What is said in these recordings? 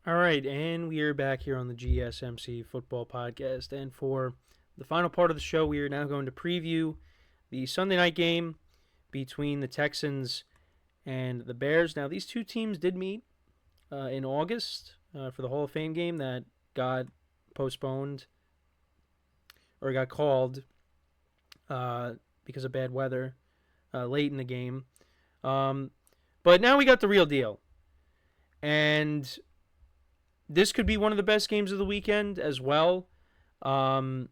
All right, and we are back here on the GSMC Football Podcast. And for the final part of the show, we are now going to preview the Sunday night game between the Texans and the Bears. Now, these two teams did meet in August for the Hall of Fame game that got postponed or got called because of bad weather late in the game. But now we got the real deal. And this could be one of the best games of the weekend as well. The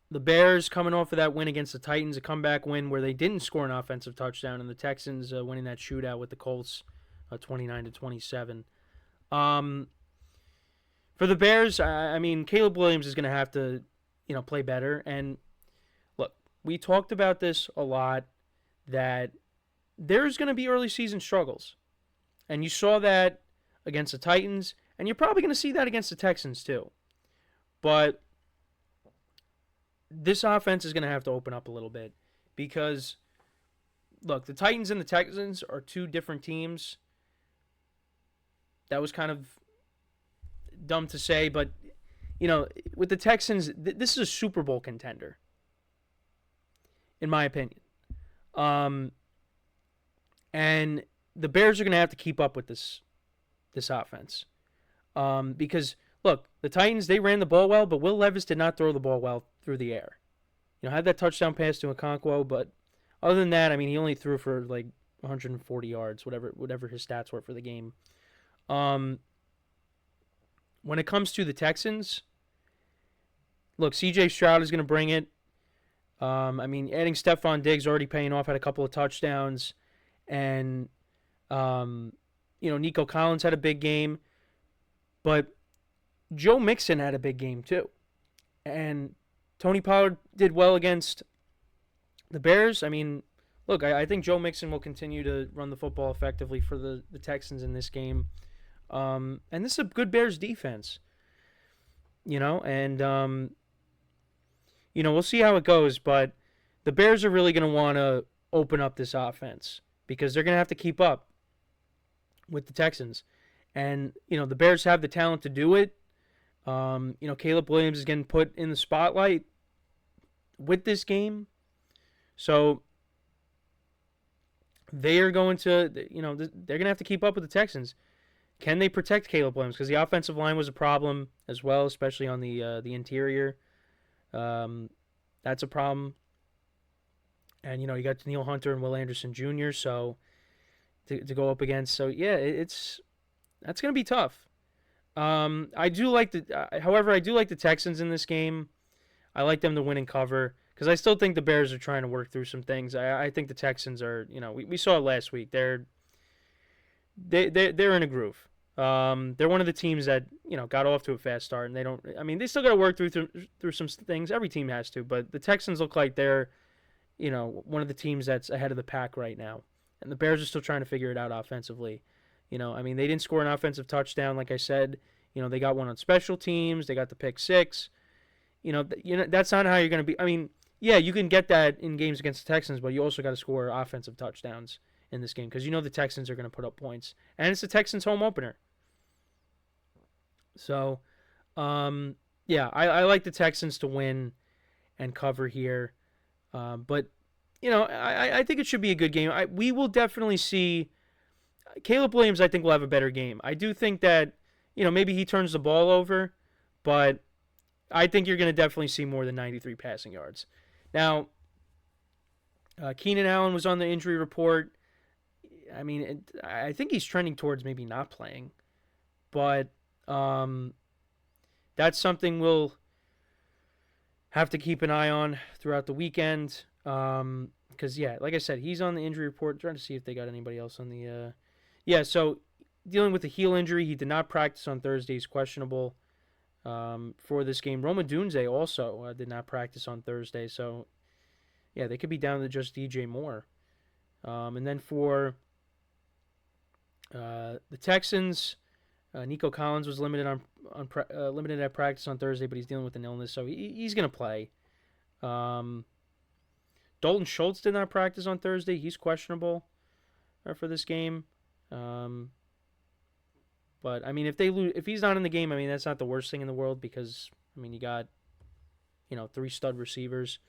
Bears coming off of that win against the Titans, a comeback win where they didn't score an offensive touchdown, and the Texans winning that shootout with the Colts 29-27. For the Bears, I mean, Caleb Williams is going to have to, play better. And look, we talked about this a lot, that there's going to be early season struggles. And you saw that against the Titans, and you're probably going to see that against the Texans too. But this offense is going to have to open up a little bit because, look, the Titans and the Texans are two different teams. That was kind of dumb to say, but, with the Texans, this is a Super Bowl contender, in my opinion. And the Bears are going to have to keep up with this offense. Because, look, the Titans, they ran the ball well, but Will Levis did not throw the ball well through the air. Had that touchdown pass to Okonkwo, but other than that, I mean, he only threw for like 140 yards, whatever his stats were for the game. When it comes to the Texans, look, C.J.Stroud is going to bring it. I mean, adding Stephon Diggs already paying off, had a couple of touchdowns. And, Nico Collins had a big game. But Joe Mixon had a big game too. And Tony Pollard did well against the Bears. I mean, look, I think Joe Mixon will continue to run the football effectively for the Texans in this game. And this is a good Bears defense. And we'll see how it goes. But the Bears are really going to want to open up this offense because they're going to have to keep up with the Texans. And, the Bears have the talent to do it. Caleb Williams is getting put in the spotlight with this game. So they are going to, they're going to have to keep up with the Texans. Can they protect Caleb Williams? Because the offensive line was a problem as well, especially on the interior. That's a problem. And, you got Daniil Hunter and Will Anderson Jr., so to go up against. So, yeah, that's going to be tough. However, I do like the Texans in this game. I like them to win and cover because I still think the Bears are trying to work through some things. I think the Texans are, we saw it last week. They're in a groove. They're one of the teams that got off to a fast start, and they still got to work through some things. Every team has to, but the Texans look like they're one of the teams that's ahead of the pack right now, and the Bears are still trying to figure it out offensively. They didn't score an offensive touchdown, like I said. They got one on special teams. They got the pick six. That's not how you're going to be. I mean, yeah, you can get that in games against the Texans, but you also got to score offensive touchdowns in this game because the Texans are going to put up points, and it's the Texans' home opener. So, I like the Texans to win and cover here, but I think it should be a good game. We will definitely see. Caleb Williams, I think, will have a better game. I do think that, maybe he turns the ball over, but I think you're going to definitely see more than 93 passing yards. Now, Keenan Allen was on the injury report. I mean, I think he's trending towards maybe not playing, but that's something we'll have to keep an eye on throughout the weekend. Because, like I said, he's on the injury report. I'm trying to see if they got anybody else on the... so dealing with a heel injury. He did not practice on Thursday. He's questionable for this game. Roma Dunze also did not practice on Thursday. So, they could be down to just DJ Moore. And then for the Texans, Nico Collins was limited limited at practice on Thursday, but he's dealing with an illness, so he's going to play. Dalton Schultz did not practice on Thursday. He's questionable for this game. But I mean, if they lose, if he's not in the game, I mean that's not the worst thing in the world because I mean you got 3 stud receivers.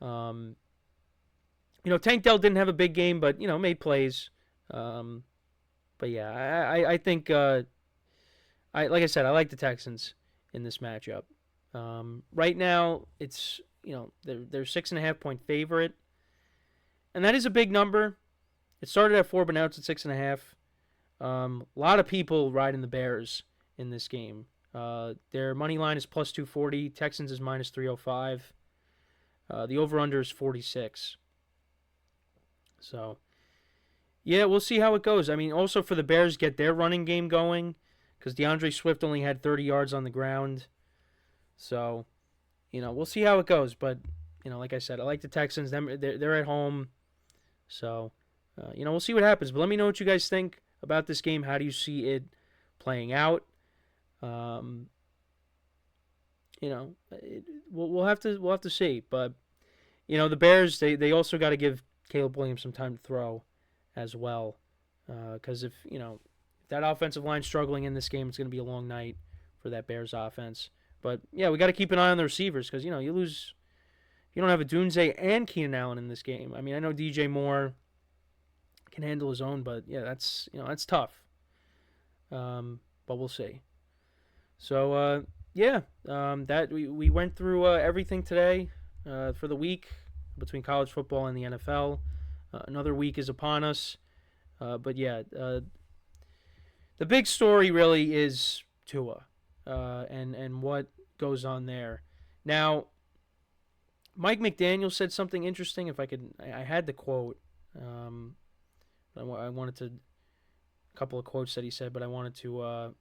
Tank Dell didn't have a big game, but made plays. But yeah, I think like I said, I like the Texans in this matchup. Right now, it's they're 6.5-point favorite, and that is a big number. It started at 4, but now it's at 6.5. A lot of people riding the Bears in this game. Their money line is plus 240. Texans is minus 305. The over/under is 46. So, yeah, we'll see how it goes. I mean, also for the Bears, get their running game going because DeAndre Swift only had 30 yards on the ground. So, we'll see how it goes. But, like I said, I like the Texans. They're at home. So, we'll see what happens. But let me know what you guys think about this game. How do you see it playing out? We'll have to see. But, the Bears, they also got to give Caleb Williams some time to throw as well. Because if that offensive line's struggling in this game, it's going to be a long night for that Bears offense. But, yeah, we got to keep an eye on the receivers because, you don't have a Dunze and Keenan Allen in this game. I mean, I know DJ Moore can handle his own, but, yeah, that's tough. But we'll see. So, that we went through everything today for the week between college football and the NFL. Another week is upon us. But, yeah, the big story really is Tua and what goes on there. Now, Mike McDaniel said something interesting. If I could, I had the quote. I wanted to, a couple of quotes that he said, but I wanted to.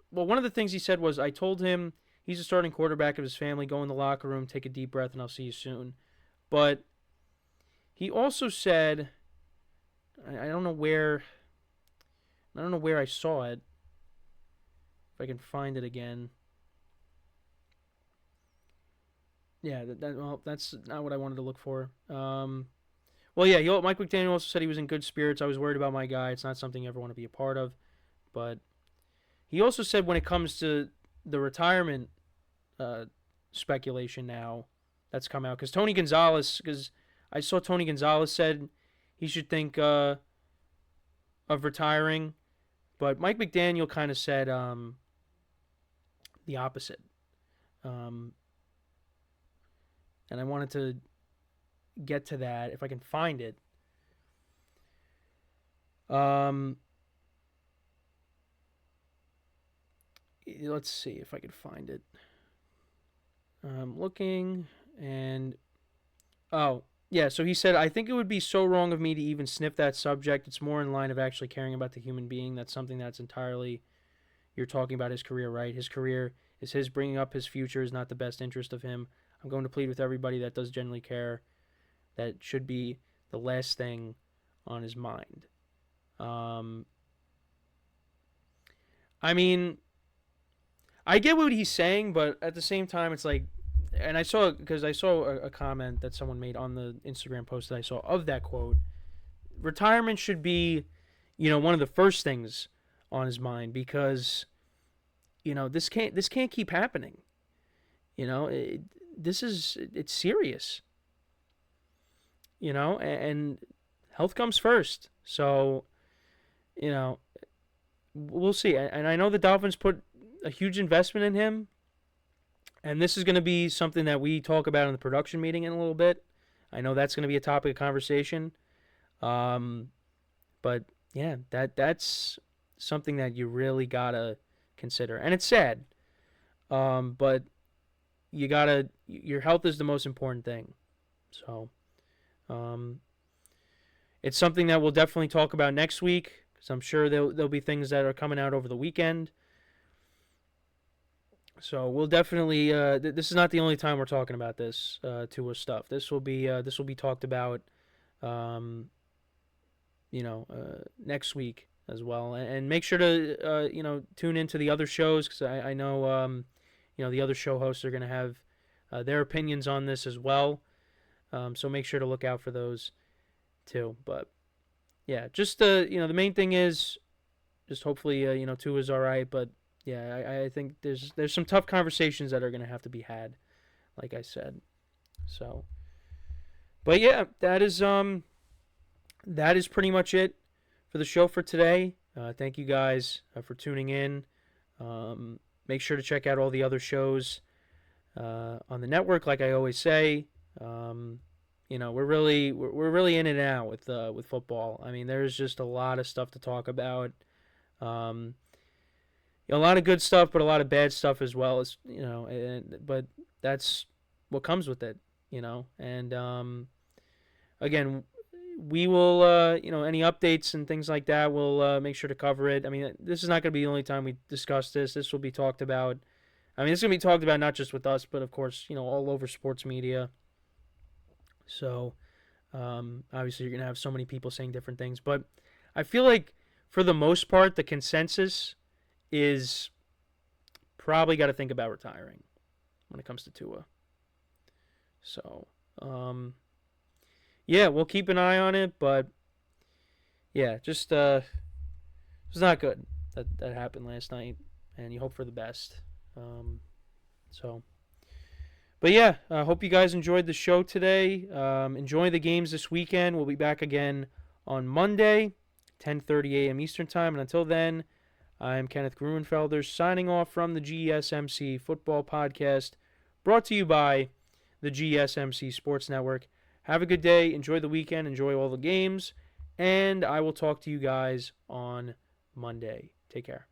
One of the things he said was, I told him he's a starting quarterback of his family. Go in the locker room, take a deep breath, and I'll see you soon. But he also said, I don't know where I saw it. If I can find it again. Yeah, that's not what I wanted to look for. Mike McDaniel also said he was in good spirits. I was worried about my guy. It's not something you ever want to be a part of. But he also said when it comes to the retirement speculation now that's come out, because I saw Tony Gonzalez said he should think of retiring, but Mike McDaniel kind of said the opposite. And I wanted to get to that if I can find it. Let's see if I can find it. I'm looking and so he said, I think it would be so wrong of me to even sniff that subject. It's more in line of actually caring about the human being. That's something that's entirely, you're talking about his career, right? His career is his, bringing up his future is not the best interest of him. I'm going to plead with everybody that does genuinely care. That should be the last thing on his mind. I mean, I get what he's saying, but at the same time, it's like, and I saw a comment that someone made on the Instagram post that I saw of that quote. Retirement should be, one of the first things on his mind because, this can't keep happening. It's serious. And health comes first. So, we'll see. And I know the Dolphins put a huge investment in him. And this is going to be something that we talk about in the production meeting in a little bit. I know that's going to be a topic of conversation. But yeah, that's something that you really got to consider. And it's sad. But your health is the most important thing. So, it's something that we'll definitely talk about next week because I'm sure there'll be things that are coming out over the weekend. So we'll definitely. This is not the only time we're talking about this Tua stuff. This will be talked about, next week as well. And make sure to tune into the other shows because I know the other show hosts are going to have their opinions on this as well. So make sure to look out for those too. But yeah, just the main thing is just hopefully Tua's all right. But yeah, I think there's some tough conversations that are gonna have to be had, like I said. So, but yeah, that is pretty much it for the show for today. Thank you guys for tuning in. Make sure to check out all the other shows on the network. Like I always say, we're really in and out with football. I mean, there's just a lot of stuff to talk about. Um, a lot of good stuff, but a lot of bad stuff as well. But that's what comes with it, And again, we will, any updates and things like that, we'll make sure to cover it. I mean, this is not going to be the only time we discuss this. This will be talked about. I mean, it's going to be talked about not just with us, but of course, all over sports media. So, obviously, you're going to have so many people saying different things. But I feel like, for the most part, the consensus is probably got to think about retiring when it comes to Tua. So, yeah, we'll keep an eye on it, but yeah, just it was not good that happened last night, and you hope for the best. So, but yeah, I hope you guys enjoyed the show today. Enjoy the games this weekend. We'll be back again on Monday, 10:30 a.m. Eastern Time, and until then, I'm Kenneth Gruenfelder signing off from the GSMC Football Podcast, brought to you by the GSMC Sports Network. Have a good day. Enjoy the weekend. Enjoy all the games. And I will talk to you guys on Monday. Take care.